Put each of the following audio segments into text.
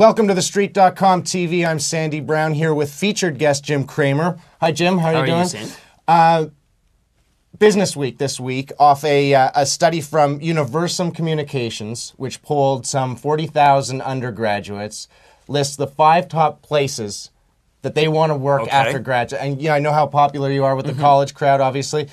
Welcome to TheStreet.com TV. I'm Sandy Brown here with featured guest Jim Cramer. Hi, Jim. How are you doing? Sandy? Business Week this week off a study from Universum Communications, which polled some 40,000 undergraduates, lists the 5 top places that they want to work after graduate. And I know how popular you are with the college crowd, obviously.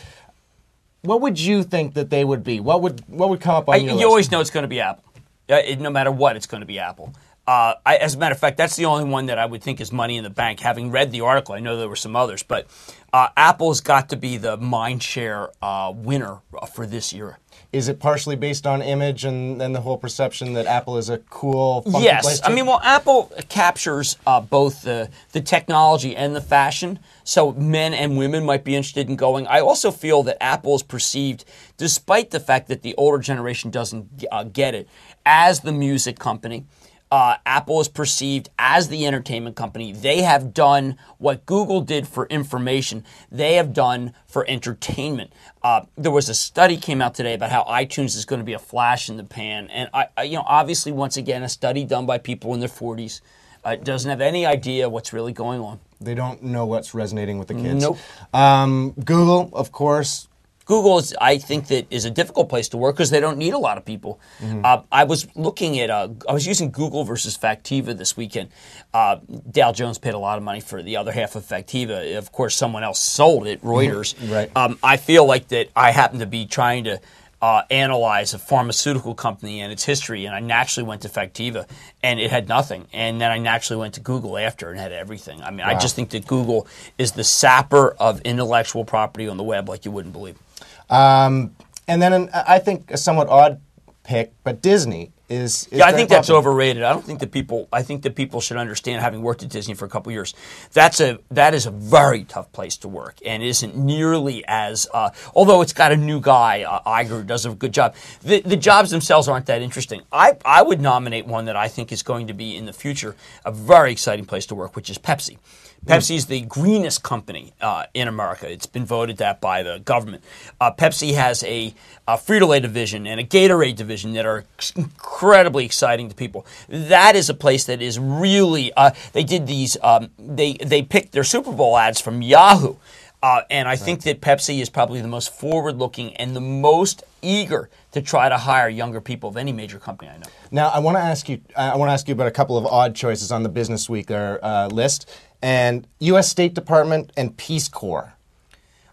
What would you think that they would be? What would come up on your list? You always know it's going to be Apple. No matter what, it's going to be Apple. As a matter of fact, that's the only one that I would think is money in the bank. Having read the article, I know there were some others, but Apple's got to be the mind share winner for this year. Is it partially based on image and the whole perception that Apple is a cool, funky place? Yes. Apple captures both the technology and the fashion, so men and women might be interested in going. I also feel that Apple is perceived, despite the fact that the older generation doesn't get it, as the music company. Apple is perceived as the entertainment company. They have done what Google did for information. They have done for entertainment. There was a study came out today about how iTunes is going to be a flash in the pan, and obviously, once again, a study done by people in their 40s doesn't have any idea what's really going on. They don't know what's resonating with the kids. Nope. Google, of course. Google, I think, that is a difficult place to work because they don't need a lot of people. I was looking at, I was using Google versus Factiva this weekend. Dow Jones paid a lot of money for the other half of Factiva. Of course, someone else sold it, Reuters. Right. I feel like that I happen to be trying to analyze a pharmaceutical company and its history, and I naturally went to Factiva, and it had nothing. And then I naturally went to Google after and had everything. Wow. I just think that Google is the sapper of intellectual property on the web like you wouldn't believe. And then I think a somewhat odd pick, but Disney is I think that's overrated. I think that people should understand, having worked at Disney for a couple of years, that is a very tough place to work and isn't nearly as although it's got a new guy, Iger, who does a good job. The jobs themselves aren't that interesting. I would nominate one that I think is going to be in the future a very exciting place to work, which is Pepsi. Pepsi is the greenest company in America. It's been voted that by the government. Pepsi has a Frito-Lay division and a Gatorade division that are incredibly exciting to people. That is a place that is really they did these they picked their Super Bowl ads from Yahoo. And I think that Pepsi is probably the most forward-looking and the most eager to try to hire younger people of any major company I know. Now, I want to ask you about a couple of odd choices on the Business Week list, and U.S. State Department and Peace Corps.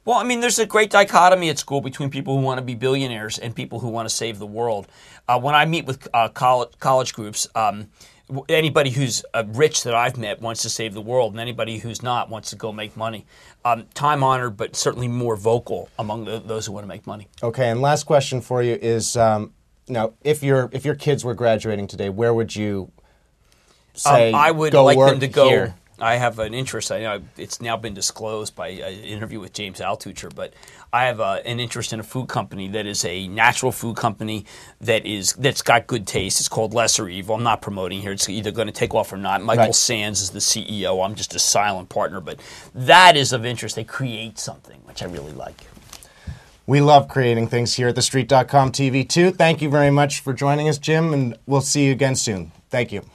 Well, there's a great dichotomy at school between people who want to be billionaires and people who want to save the world. When I meet with college groups, anybody who's rich that I've met wants to save the world, and anybody who's not wants to go make money. Time-honored, but certainly more vocal among those who want to make money. Okay, and last question for you is, now, if your kids were graduating today, where would you say I would go like work them to go. here? I have an interest. I know it's now been disclosed by an interview with James Altucher, but I have an interest in a food company that is a natural food company that's got good taste. It's called Lesser Evil. I'm not promoting here. It's either going to take off or not. Michael Sands is the CEO. I'm just a silent partner, but that is of interest. They create something, which I really like. We love creating things here at TheStreet.com TV too. Thank you very much for joining us, Jim, and we'll see you again soon. Thank you.